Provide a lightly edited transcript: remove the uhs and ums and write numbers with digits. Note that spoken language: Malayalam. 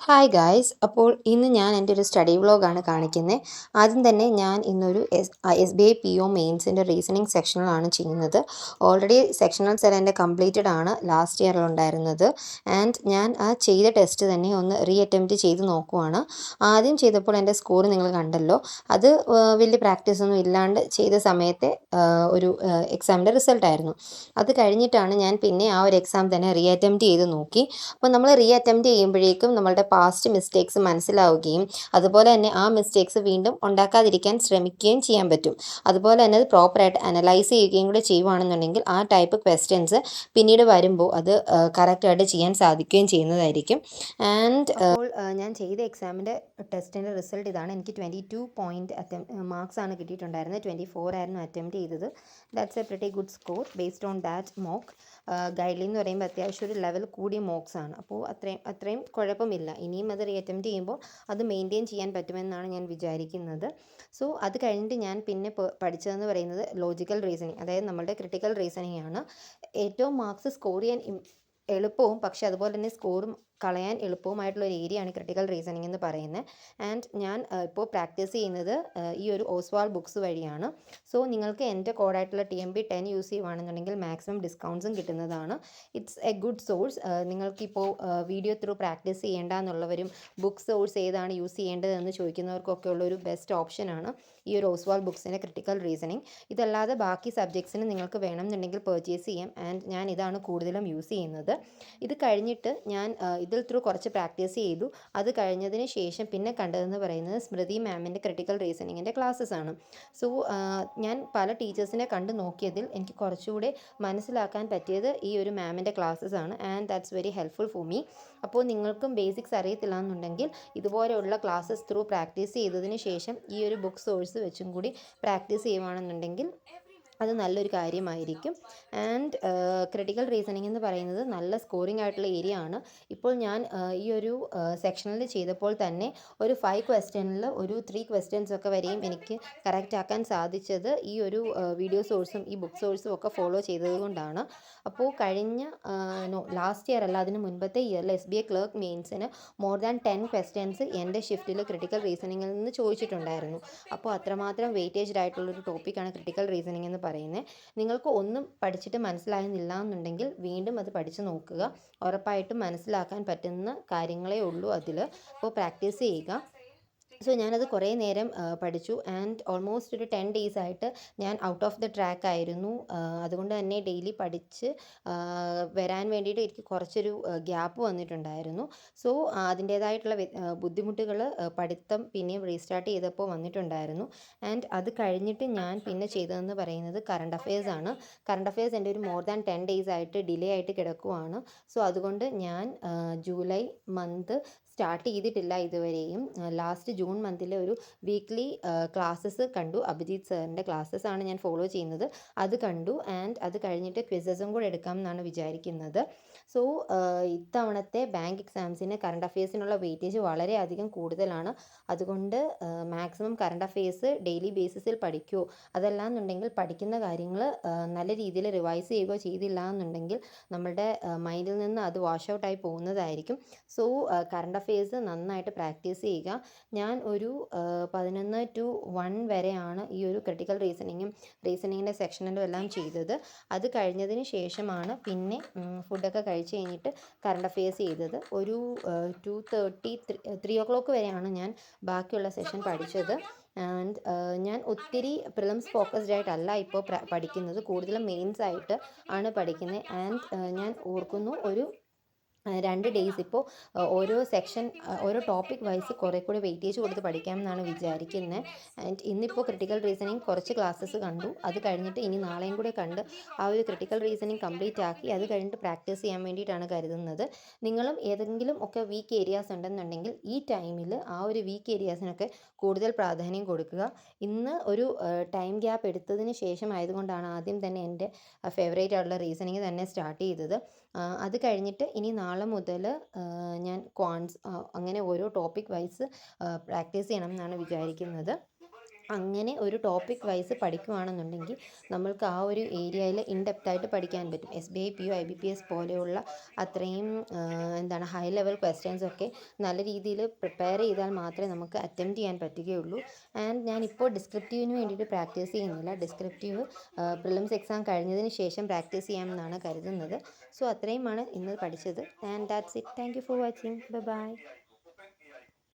Hi guys. അപ്പോൾ ഇന്ന് ഞാൻ എൻ്റെ ഒരു സ്റ്റഡി വ്ളോഗാണ് കാണിക്കുന്നത്. ആദ്യം തന്നെ ഞാൻ ഇന്നൊരു SBI PO മെയിൻസിൻ്റെ റീസണിങ് സെക്ഷനിലാണ് ചെയ്യുന്നത്. ഓൾറെഡി സെക്ഷണൽസ് എല്ലാം എൻ്റെ കംപ്ലീറ്റഡ് ആണ് ലാസ്റ്റ് ഇയറിലുണ്ടായിരുന്നത്. ആൻഡ് ഞാൻ ആ ചെയ്ത ടെസ്റ്റ് തന്നെ ഒന്ന് അറ്റംപ്റ്റ് ചെയ്ത് നോക്കുവാണ്. ആദ്യം ചെയ്തപ്പോൾ എൻ്റെ സ്കോർ നിങ്ങൾ കണ്ടല്ലോ. അത് വലിയ പ്രാക്ടീസ് ഒന്നും ഇല്ലാണ്ട് ചെയ്ത സമയത്തെ ഒരു എക്സാമിൻ്റെ റിസൾട്ടായിരുന്നു. അത് കഴിഞ്ഞിട്ടാണ് ഞാൻ പിന്നെ ആ ഒരു എക്സാം തന്നെ അറ്റംപ്റ്റ് ചെയ്ത് നോക്കി. അപ്പോൾ നമ്മൾ അറ്റംപ്റ്റ് ചെയ്യുമ്പോഴേക്കും നമ്മളുടെ പാസ്റ്റ് മിസ്റ്റേക്സ് മനസ്സിലാവുകയും അതുപോലെ തന്നെ ആ മിസ്റ്റേക്സ് വീണ്ടും ഉണ്ടാക്കാതിരിക്കാൻ ശ്രമിക്കുകയും ചെയ്യാൻ പറ്റും. അതുപോലെ തന്നെ അത് പ്രോപ്പറായിട്ട് അനലൈസ് ചെയ്യുകയും കൂടെ ചെയ്യുവാണെന്നുണ്ടെങ്കിൽ ആ ടൈപ്പ് ക്വസ്റ്റ്യൻസ് പിന്നീട് വരുമ്പോൾ അത് കറക്റ്റായിട്ട് ചെയ്യാൻ സാധിക്കുകയും ചെയ്യുന്നതായിരിക്കും. ആൻഡ് അപ്പോൾ ഞാൻ ചെയ്ത എക്സാമിൻ്റെ ടെസ്റ്റിൻ്റെ റിസൾട്ട് ഇതാണ്. എനിക്ക് 22 മാർക്സ് ആണ് കിട്ടിയിട്ടുണ്ടായിരുന്നത്. 24 ആയിരുന്നു അറ്റംപ്റ്റ് ചെയ്തത്. That's A pretty good score based on that mock. Guide line എന്ന് പറയുമ്പോൾ അത്യാവശ്യം ഒരു ലെവൽ കൂടിയ മോക്സ് ആണ്. അപ്പോൾ അത്രയും കുഴപ്പമില്ല. ഇനിയും അത് അറ്റംപ്റ്റ് ചെയ്യുമ്പോൾ അത് മെയിൻറ്റെയിൻ ചെയ്യാൻ പറ്റുമെന്നാണ് ഞാൻ വിചാരിക്കുന്നത്. സോ അത് കഴിഞ്ഞിട്ട് ഞാൻ പിന്നെ പഠിച്ചതെന്ന് പറയുന്നത് ലോജിക്കൽ റീസണിങ്, അതായത് നമ്മളുടെ ക്രിട്ടിക്കൽ റീസണിങ് ആണ്. ഏറ്റവും മാർക്സ് സ്കോർ ചെയ്യാൻ എളുപ്പവും പക്ഷെ അതുപോലെ തന്നെ സ്കോറും കളയാൻ എളുപ്പവുമായിട്ടുള്ള ഒരു ഏരിയയാണ് ക്രിട്ടിക്കൽ റീസണിങ് എന്ന് പറയുന്നത്. ആൻഡ് ഞാൻ ഇപ്പോൾ പ്രാക്ടീസ് ചെയ്യുന്നത് ഈ ഒരു ഓസ്വാൾ ബുക്സ് വഴിയാണ്. സോ നിങ്ങൾക്ക് എൻ്റെ കോഡായിട്ടുള്ള TMB10 യൂസ് ചെയ്യുകയാണെന്നുണ്ടെങ്കിൽ മാക്സിമം ഡിസ്കൗണ്ട്സും കിട്ടുന്നതാണ്. It's A good source. നിങ്ങൾക്കിപ്പോൾ വീഡിയോ ത്രൂ പ്രാക്ടീസ് ചെയ്യേണ്ട എന്നുള്ളവരും ബുക്ക് സോഴ്സ് ഏതാണ് യൂസ് ചെയ്യേണ്ടതെന്ന് ചോദിക്കുന്നവർക്കൊക്കെ ഉള്ളൊരു ബെസ്റ്റ് ഓപ്ഷനാണ് ഈ ഒരു ഓസ്വാൾ ബുക്സിൻ്റെ ക്രിട്ടിക്കൽ റീസണിങ്. ഇതല്ലാതെ ബാക്കി സബ്ജക്ട്സിന് നിങ്ങൾക്ക് വേണമെന്നുണ്ടെങ്കിൽ പർച്ചേസ് ചെയ്യാം. ആൻഡ് ഞാൻ ഇതാണ് കൂടുതലും യൂസ് ചെയ്യുന്നത്. ഇത് കഴിഞ്ഞിട്ട് ഞാൻ ഇതിൽ ത്രൂ കുറച്ച് പ്രാക്ടീസ് ചെയ്തു. അത് കഴിഞ്ഞതിന് ശേഷം പിന്നെ കണ്ടതെന്ന് പറയുന്നത് സ്മൃതി മാമിൻ്റെ ക്രിട്ടിക്കൽ റീസണിങ്ങിൻ്റെ ക്ലാസ്സസ് ആണ്. സോ ഞാൻ പല ടീച്ചേഴ്സിനെ കണ്ടു നോക്കിയതിൽ എനിക്ക് കുറച്ചുകൂടെ മനസ്സിലാക്കാൻ പറ്റിയത് ഈ ഒരു മാമിൻ്റെ ക്ലാസ്സസ് ആണ്. And that's very helpful for me. അപ്പോൾ നിങ്ങൾക്കും ബേസിക്സ് അറിയത്തില്ല എന്നുണ്ടെങ്കിൽ ഇതുപോലെയുള്ള ക്ലാസ്സസ് ത്രൂ പ്രാക്ടീസ് ചെയ്തതിന് ശേഷം ഈ ഒരു ബുക്ക് സോഴ്സ് വെച്ചും കൂടി പ്രാക്ടീസ് ചെയ്യുകയാണെന്നുണ്ടെങ്കിൽ അത് നല്ലൊരു കാര്യമായിരിക്കും. ആൻഡ് ക്രിട്ടിക്കൽ റീസണിങ് എന്ന് പറയുന്നത് നല്ല സ്കോറിംഗ് ആയിട്ടുള്ള ഏരിയ ആണ്. ഇപ്പോൾ ഞാൻ ഈ ഒരു സെക്ഷനിൽ ചെയ്തപ്പോൾ തന്നെ ഒരു 5 ക്വസ്റ്റ്യനിൽ ഒരു 3 ക്വസ്റ്റ്യൻസ് ഒക്കെ വരെയും എനിക്ക് കറക്റ്റ് ആക്കാൻ സാധിച്ചത് ഈ ഒരു വീഡിയോ സോഴ്സും ഈ ബുക്ക് സോഴ്സും ഒക്കെ ഫോളോ ചെയ്തത് കൊണ്ടാണ്. അപ്പോൾ കഴിഞ്ഞ ലാസ്റ്റ് ഇയർ അല്ല, അതിന് മുൻപത്തെ ഇയറിൽ SBI ക്ലർക്ക് മെയിൻസിന് മോർ ദാൻ 10 ക്വസ്റ്റ്യൻസ് എൻ്റെ ഷിഫ്റ്റിൽ ക്രിട്ടിക്കൽ റീസണിങ്ങിൽ നിന്ന് ചോദിച്ചിട്ടുണ്ടായിരുന്നു. അപ്പോൾ അത്രമാത്രം വെയിറ്റേജ്ഡ് ആയിട്ടുള്ളൊരു ടോപ്പിക്കാണ് ക്രിട്ടിക്കൽ റീസണിങ് എന്ന് പറയുന്നത്. നിങ്ങൾക്ക് ഒന്നും പഠിച്ചിട്ട് മനസ്സിലാകുന്നില്ല എന്നുണ്ടെങ്കിൽ വീണ്ടും അത് പഠിച്ചു നോക്കുക. ഉറപ്പായിട്ടും മനസ്സിലാക്കാൻ പറ്റുന്ന കാര്യങ്ങളേ ഉള്ളൂ അതിൽ. അപ്പോൾ പ്രാക്ടീസ് ചെയ്യുക. സോ ഞാനത് കുറേ നേരം പഠിച്ചു. ആൻഡ് ഓൾമോസ്റ്റ് ഒരു 10 ഡേയ്സ് ആയിട്ട് ഞാൻ ഔട്ട് ഓഫ് ദ ട്രാക്ക് ആയിരുന്നു. അതുകൊണ്ട് തന്നെ ഡെയിലി പഠിച്ച് വരാൻ വേണ്ടിയിട്ട് എനിക്ക് കുറച്ചൊരു ഗ്യാപ്പ് വന്നിട്ടുണ്ടായിരുന്നു. സോ അതിൻ്റേതായിട്ടുള്ള ബുദ്ധിമുട്ടുകൾ പഠിത്തം പിന്നെയും റീസ്റ്റാർട്ട് ചെയ്തപ്പോൾ വന്നിട്ടുണ്ടായിരുന്നു. ആൻഡ് അത് കഴിഞ്ഞിട്ട് ഞാൻ പിന്നെ ചെയ്തതെന്ന് പറയുന്നത് കറണ്ട് അഫയേഴ്സ് ആണ്. കറണ്ട് അഫയേഴ്സ് എൻ്റെ ഒരു മോർ ദാൻ 10 ഡേയ്സ് ആയിട്ട് ഡിലേ ആയിട്ട് കിടക്കുവാണ്. സോ അതുകൊണ്ട് ഞാൻ ജൂലൈ മന്ത് സ്റ്റാർട്ട് ചെയ്തിട്ടില്ല ഇതുവരെയും. ലാസ്റ്റ് ജൂൺ മന്തിലെ ഒരു വീക്ക്ലി ക്ലാസ്സസ് കണ്ടു. അഭിജിത്ത് സാറിൻ്റെ ക്ലാസ്സസ് ആണ് ഞാൻ ഫോളോ ചെയ്യുന്നത്. അത് കണ്ടു. ആൻഡ് അത് കഴിഞ്ഞിട്ട് ക്വിസസും കൂടെ എടുക്കാം എന്നാണ് വിചാരിക്കുന്നത്. സോ ഇത്തവണത്തെ ബാങ്ക് എക്സാംസിന് കറണ്ട് അഫയേഴ്സിനുള്ള വെയിറ്റേജ് വളരെയധികം കൂടുതലാണ്. അതുകൊണ്ട് മാക്സിമം കറണ്ട് അഫയേഴ്സ് ഡെയിലി ബേസിസിൽ പഠിക്കുമോ, അതല്ല എന്നുണ്ടെങ്കിൽ പഠിക്കുന്ന കാര്യങ്ങൾ നല്ല രീതിയിൽ റിവൈസ് ചെയ്യുകയോ ചെയ്തില്ല എന്നുണ്ടെങ്കിൽ നമ്മളുടെ മൈൻഡിൽ നിന്ന് അത് വാഷ് ഔട്ടായി പോകുന്നതായിരിക്കും. സോ കറണ്ട് അഫയേഴ്സ് നന്നായിട്ട് പ്രാക്ടീസ് ചെയ്യുക. ഞാൻ ഒരു 11 to 1 വരെയാണ് ഈ ഒരു ക്രിട്ടിക്കൽ റീസണിങ്ങിൻ്റെ സെക്ഷനിലും എല്ലാം ചെയ്തത്. അത് കഴിഞ്ഞതിന് ശേഷമാണ് പിന്നെ ഫുഡൊക്കെ കഴിച്ച് കഴിഞ്ഞിട്ട് കറണ്ട് അഫയേഴ്സ് ചെയ്തത്. ഒരു 2:30 3 o'clock വരെയാണ് ഞാൻ ബാക്കിയുള്ള സെഷൻ പഠിച്ചത്. ആൻഡ് ഞാൻ ഒത്തിരി പ്രിലിംസ് ഫോക്കസ്ഡ് ആയിട്ടല്ല ഇപ്പോൾ പഠിക്കുന്നത്, കൂടുതലും മെയിൻസ് ആയിട്ട് ആണ് പഠിക്കുന്നത്. ആൻഡ് ഞാൻ ഓർക്കുന്നു ഒരു 2 ഡേയ്സ് ഇപ്പോൾ ഓരോ സെക്ഷൻ ഓരോ ടോപ്പിക് വൈസ് കുറേ കൂടി വെയിറ്റേജ് കൊടുത്ത് പഠിക്കാമെന്നാണ് വിചാരിക്കുന്നത്. ആൻഡ് ഇന്നിപ്പോൾ ക്രിട്ടിക്കൽ റീസണിങ് കുറച്ച് ക്ലാസ്സസ് കണ്ടു. അത് കഴിഞ്ഞിട്ട് ഇനി നാളെയും കൂടെ കണ്ട് ആ ഒരു ക്രിട്ടിക്കൽ റീസണിങ് കംപ്ലീറ്റ് ആക്കി അത് കഴിഞ്ഞിട്ട് പ്രാക്ടീസ് ചെയ്യാൻ വേണ്ടിയിട്ടാണ് കരുതുന്നത്. നിങ്ങളും ഏതെങ്കിലും ഒക്കെ വീക്ക് ഏരിയാസ് ഉണ്ടെന്നുണ്ടെങ്കിൽ ഈ ടൈമിൽ ആ ഒരു വീക്ക് ഏരിയാസിനൊക്കെ കൂടുതൽ പ്രാധാന്യം കൊടുക്കുക. ഇന്ന് ഒരു ടൈം ഗ്യാപ്പ് എടുത്തതിന് ശേഷം ആയതുകൊണ്ടാണ് ആദ്യം തന്നെ എൻ്റെ ഫേവറേറ്റ് ആയിട്ടുള്ള റീസണിങ് തന്നെ സ്റ്റാർട്ട് ചെയ്തത്. അത് കഴിഞ്ഞിട്ട് ഇനി നാളെ മുതൽ ഞാൻ അങ്ങനെ ഓരോ ടോപ്പിക് വൈസ് പ്രാക്ടീസ് ചെയ്യണം എന്നാണ് വിചാരിക്കുന്നത്. അങ്ങനെ ഒരു ടോപ്പിക് വൈസ് പഠിക്കുകയാണെന്നുണ്ടെങ്കിൽ നമ്മൾക്ക് ആ ഒരു ഏരിയയിൽ ഇൻഡെപ്തായിട്ട് പഠിക്കാൻ പറ്റും. SBI PO IBPS പോലെയുള്ള അത്രയും എന്താണ് ഹൈ ലെവൽ ക്വസ്റ്റ്യൻസൊക്കെ നല്ല രീതിയിൽ പ്രിപ്പയർ ചെയ്താൽ മാത്രമേ നമുക്ക് അറ്റംപ്റ്റ് ചെയ്യാൻ പറ്റുകയുള്ളൂ. ആൻഡ് ഞാനിപ്പോൾ ഡിസ്ക്രിപ്റ്റീവിന് വേണ്ടിയിട്ട് പ്രാക്ടീസ് ചെയ്യുന്നില്ല. ഡിസ്ക്രിപ്റ്റീവ് പ്രിലിംസ് എക്സാം കഴിഞ്ഞതിന് ശേഷം പ്രാക്ടീസ് ചെയ്യാമെന്നാണ് കരുതുന്നത്. സോ അത്രയുമാണ് ഇന്ന് പഠിച്ചത്. And that's it. Thank you for watching. Bye bye.